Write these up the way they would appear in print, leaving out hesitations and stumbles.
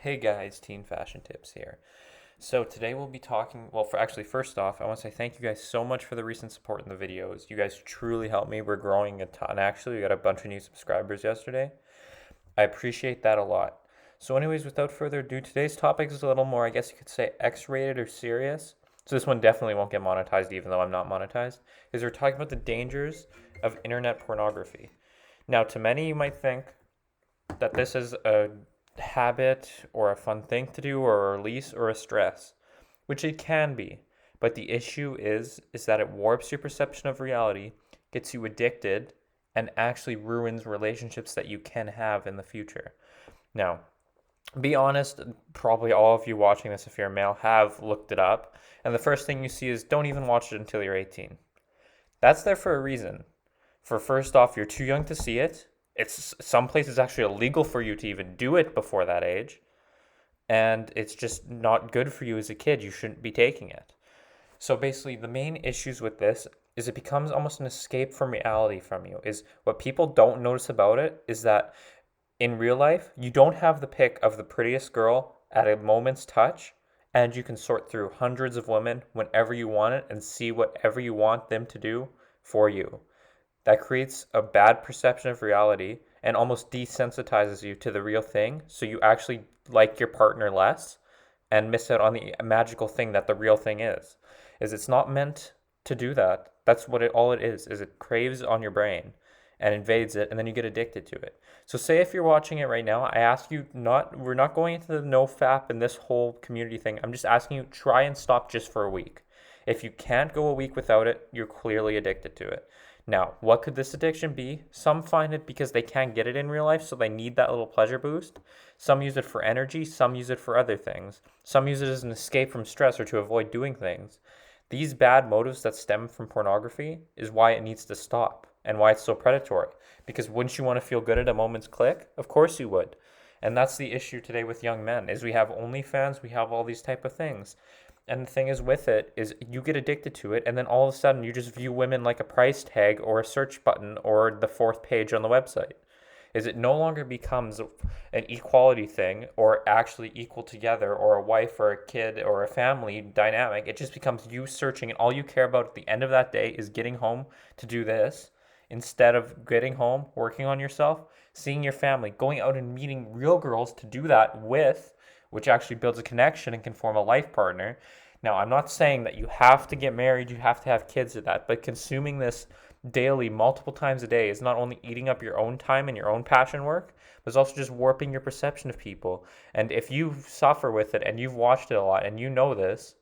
Hey guys, Teen Fashion Tips here. So today we'll be talking, first off, I want to say thank you guys so much for the recent support in the videos. You guys truly helped me. We're growing a ton actually. We got a bunch of new subscribers yesterday. I appreciate that a lot. So anyways, without further ado, today's topic is a little more, I guess you could say, X-rated or serious. So this one definitely won't get monetized even though I'm not monetized, because we're talking about the dangers of internet pornography. Now, to many you might think that this is a habit or a fun thing to do or a release or a stress, which it can be. But the issue is that it warps your perception of reality, gets you addicted, and actually ruins relationships that you can have in the future. Now, be honest, probably all of you watching this, if you're a male, have looked it up, and the first thing you see is don't even watch it until you're 18. That's there for a reason. For first off, you're too young to see it. It's some places actually illegal for you to even do it before that age. And it's just not good for you as a kid. You shouldn't be taking it. So basically, the main issues with this is it becomes almost an escape from reality from you. Is what people don't notice about it is that in real life, you don't have the pick of the prettiest girl at a moment's touch, and you can sort through hundreds of women whenever you want it and see whatever you want them to do for you. That creates a bad perception of reality and almost desensitizes you to the real thing, so you actually like your partner less and miss out on the magical thing that the real thing is it's not meant to do that. That's what it is it craves on your brain and invades it, and then you get addicted to it. So say if you're watching it right now, I ask you, not we're not going into the NoFap and this whole community thing. I'm just asking you, try and stop just for a week. If you can't go a week without it, you're clearly addicted to it. Now, what could this addiction be? Some find it because they can't get it in real life, so they need that little pleasure boost. Some use it for energy, some use it for other things. Some use it as an escape from stress or to avoid doing things. These bad motives that stem from pornography is why it needs to stop and why it's so predatory. Because wouldn't you want to feel good at a moment's click? Of course you would. And that's the issue today with young men is we have OnlyFans, we have all these type of things. And the thing is with it is you get addicted to it, and then all of a sudden you just view women like a price tag or a search button or the fourth page on the website. Is it no longer becomes an equality thing or actually equal together or a wife or a kid or a family dynamic. It just becomes you searching, and all you care about at the end of that day is getting home to do this instead of getting home, working on yourself, seeing your family, going out and meeting real girls to do that with, which actually builds a connection and can form a life partner. Now, I'm not saying that you have to get married, you have to have kids or that, but consuming this daily, multiple times a day, is not only eating up your own time and your own passion work, but it's also just warping your perception of people. And if you suffer with it and you've watched it a lot and you know this,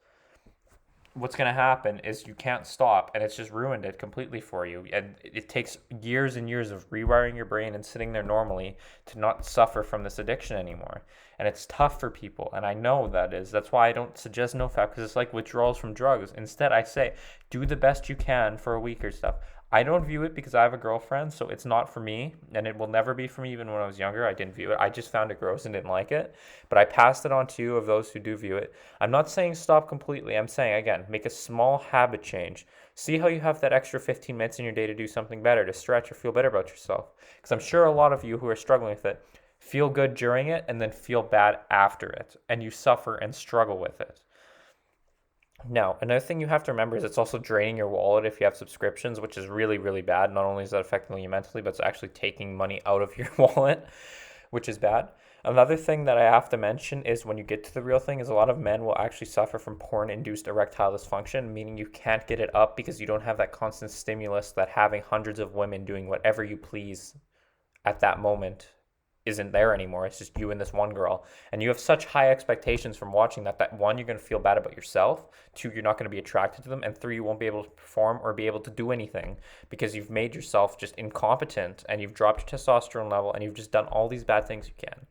what's going to happen is you can't stop, and it's just ruined it completely for you. And it takes years and years of rewiring your brain and sitting there normally to not suffer from this addiction anymore. And it's tough for people, and I know that's why I don't suggest NoFap, because it's like withdrawals from drugs. Instead, I say do the best you can for a week or stuff. I don't view it because I have a girlfriend, so it's not for me, and it will never be for me. Even when I was younger, I didn't view it. I just found it gross and didn't like it, but I passed it on to you of those who do view it. I'm not saying stop completely. I'm saying, again, make a small habit change. See how you have that extra 15 minutes in your day to do something better, to stretch or feel better about yourself. Because I'm sure a lot of you who are struggling with it feel good during it and then feel bad after it, and you suffer and struggle with it. Now, another thing you have to remember is it's also draining your wallet if you have subscriptions, which is really, really bad. Not only is that affecting you mentally, but it's actually taking money out of your wallet, which is bad. Another thing that I have to mention is when you get to the real thing is a lot of men will actually suffer from porn-induced erectile dysfunction, meaning you can't get it up because you don't have that constant stimulus that having hundreds of women doing whatever you please at that moment isn't there anymore. It's just you and this one girl, and you have such high expectations from watching that one, you're going to feel bad about yourself, two, you're not going to be attracted to them, and three, you won't be able to perform or be able to do anything because you've made yourself just incompetent and you've dropped your testosterone level and you've just done all these bad things you can.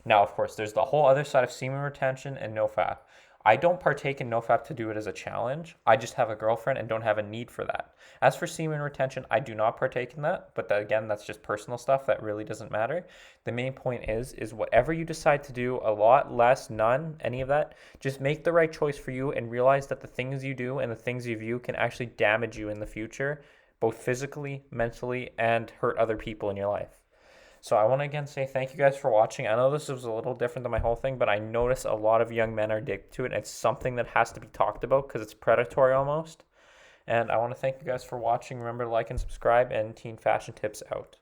Now, of course, there's the whole other side of semen retention and NoFap. I don't partake in NoFap to do it as a challenge. I just have a girlfriend and don't have a need for that. As for semen retention, I do not partake in that, but again, that's just personal stuff that really doesn't matter. The main point is whatever you decide to do, a lot, less, none, any of that, just make the right choice for you and realize that the things you do and the things you view can actually damage you in the future, both physically, mentally, and hurt other people in your life. So I want to again say thank you guys for watching. I know this was a little different than my whole thing, but I notice a lot of young men are addicted to it. And it's something that has to be talked about because it's predatory almost. And I want to thank you guys for watching. Remember to like and subscribe, and Teen Fashion Tips out.